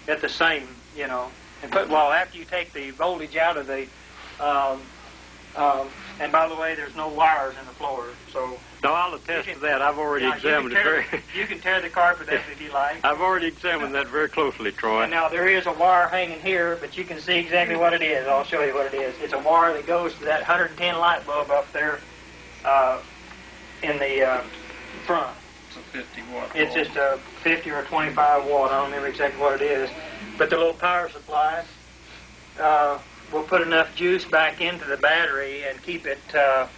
at the same, you know, and well, after you take the voltage out of the, and by the way, there's no wires in the floor, so. No, I'll attest to that. I've already examined it very. You can tear the carpet up if you like. I've already examined that very closely, Troy. And now there is a wire hanging here, but you can see exactly what it is. I'll show you what it is. It's a wire that goes to that 110 light bulb up there in the front. It's a 50 watt. It's just a 50 or 25 watt. I don't remember exactly what it is. But the little power supply will put enough juice back into the battery and keep it a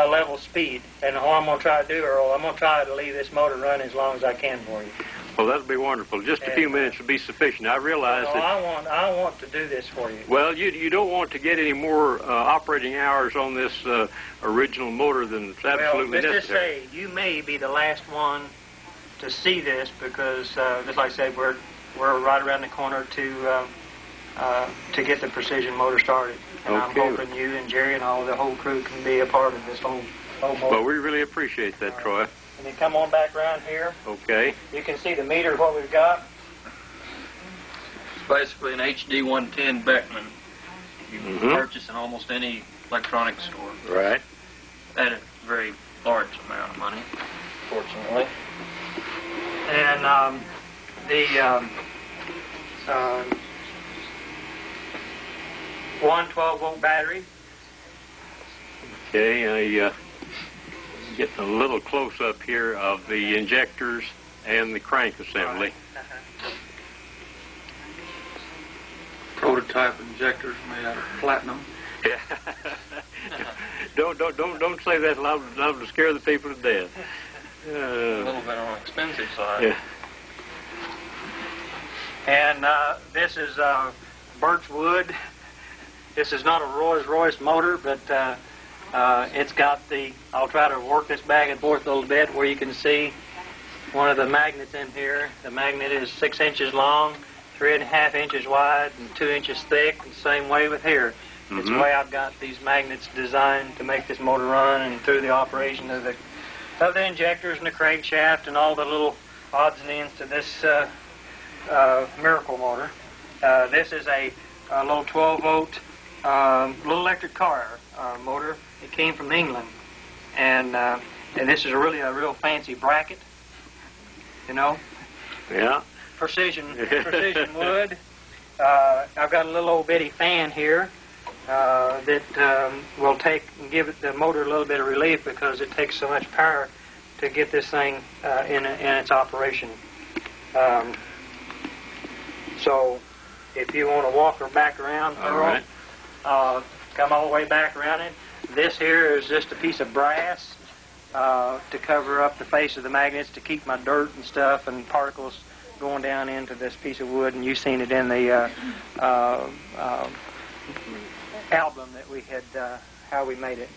level speed. And what I'm going to try to do, Earl, I'm going to try to leave this motor run as long as I can for you. Well, that'll be wonderful. Just a few minutes will be sufficient. I realize that. I want to do this for you. Well, you don't want to get any more operating hours on this original motor than it's absolutely necessary. Just to say, you may be the last one to see this because, just like I said, we're right around the corner to get the precision motor started. And okay. I'm hoping you and Jerry and all the whole crew can be a part of this whole motor. Well, we really appreciate that, Troy. And then come on back around here. Okay. You can see the meter of what we've got. It's basically an HD 110 Beckman. You can purchase in almost any electronics store. Right. At a very large amount of money, fortunately. And the 112-volt battery. Okay, getting a little close up here of the injectors and the crank assembly. Prototype injectors made out of platinum. Yeah. don't say that loud enough to scare the people to death. A little bit on the expensive side. Yeah. And this is birch wood. This is not a Rolls-Royce motor, but it's got the, I'll try to work this back and forth a little bit where you can see one of the magnets in here. The magnet is 6 inches long, 3.5 inches wide, and 2 inches thick, and same way with here. It's the way I've got these magnets designed to make this motor run and through the operation of the injectors and the crankshaft and all the little odds and ends to this miracle motor. This is a little 12-volt little electric car motor. It came from England, and this is really a real fancy bracket. You know. Yeah. Precision wood. I've got a little old bitty fan here that will give the motor a little bit of relief because it takes so much power to get this thing in its operation. So if you want to walk her back around, all right. Come all the way back around it. This here is just a piece of brass to cover up the face of the magnets to keep my dirt and stuff and particles going down into this piece of wood. And you've seen it in the album that we had, how we made it.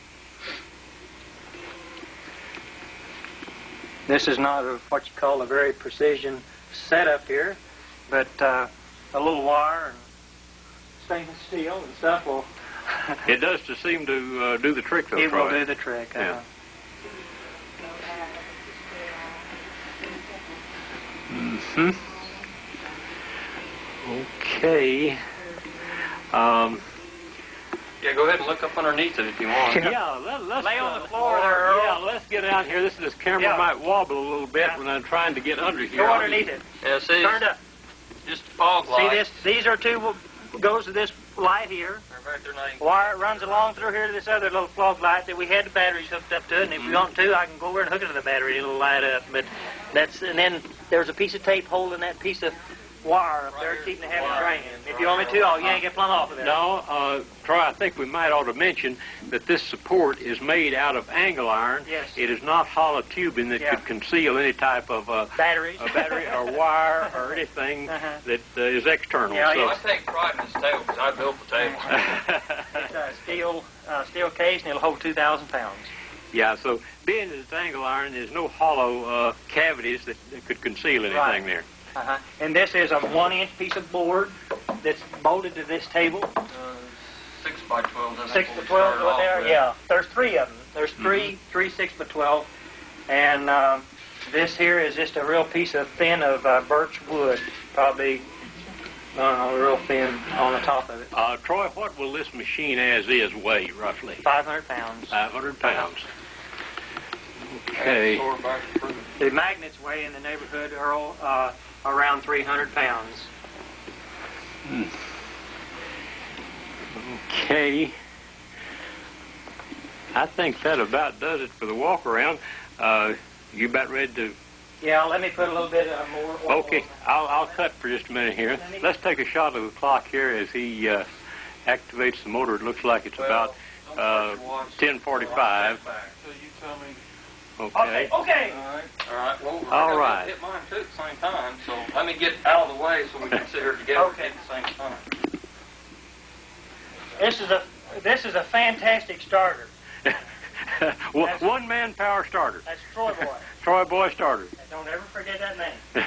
This is not what you call a very precision setup here, but a little wire and stainless steel and stuff will... It does seem to do the trick, though, It Troy. will do the trick. Yeah. Okay. Yeah, go ahead and look up underneath it if you want. Yeah, let's lay on the floor there, Earl. Yeah, let's get out here. This camera might wobble a little bit when I'm trying to get under here. Go underneath it. Yeah, see, Turn it up. just a fog light. See this? These are two goes to this light here. Wire runs along through here to this other little fog light that we had the batteries hooked up to it. And if you want to, I can go over and hook it to the battery and it'll light up. But and then there's a piece of tape holding that piece of wire up there, keeping the heavy drain. If you want me to, I'll yank it plumb off of there. No, Troy, I think we might ought to mention that this support is made out of angle iron. Yes. It is not hollow tubing that could conceal any type of battery or wire or anything that is external. Yeah, so. I take pride in this table because I built the table. It's a steel case, and it'll hold 2,000 pounds. Yeah, so being that it's angle iron, there's no hollow cavities that could conceal anything there. And this is a 1-inch piece of board that's bolted to this table. 6 by 12. 6 by 12 there. Yeah, there's 3 of them. There's three 6 by 12, and this here is just a real piece of thin of birch wood, probably real thin on the top of it. Troy, what will this machine as is weigh roughly? 500 pounds. 500 pounds. Okay. The magnets weigh in the neighborhood, Earl, around 300 pounds. Okay. I think that about does it for the walk around. You about ready to? Yeah, let me put a little bit more oil. Okay, I'll cut for just a minute here. Let's take a shot of the clock here as he activates the motor. It looks like it's about 10:45. So you tell me. Okay. Okay. All right. Well, All right. hit mine too at the same time. So let me get out of the way so we can sit here together at the same time. This is a fantastic starter. One man power starter. That's Troy Boy. Troy Boy starter. Don't ever forget that name.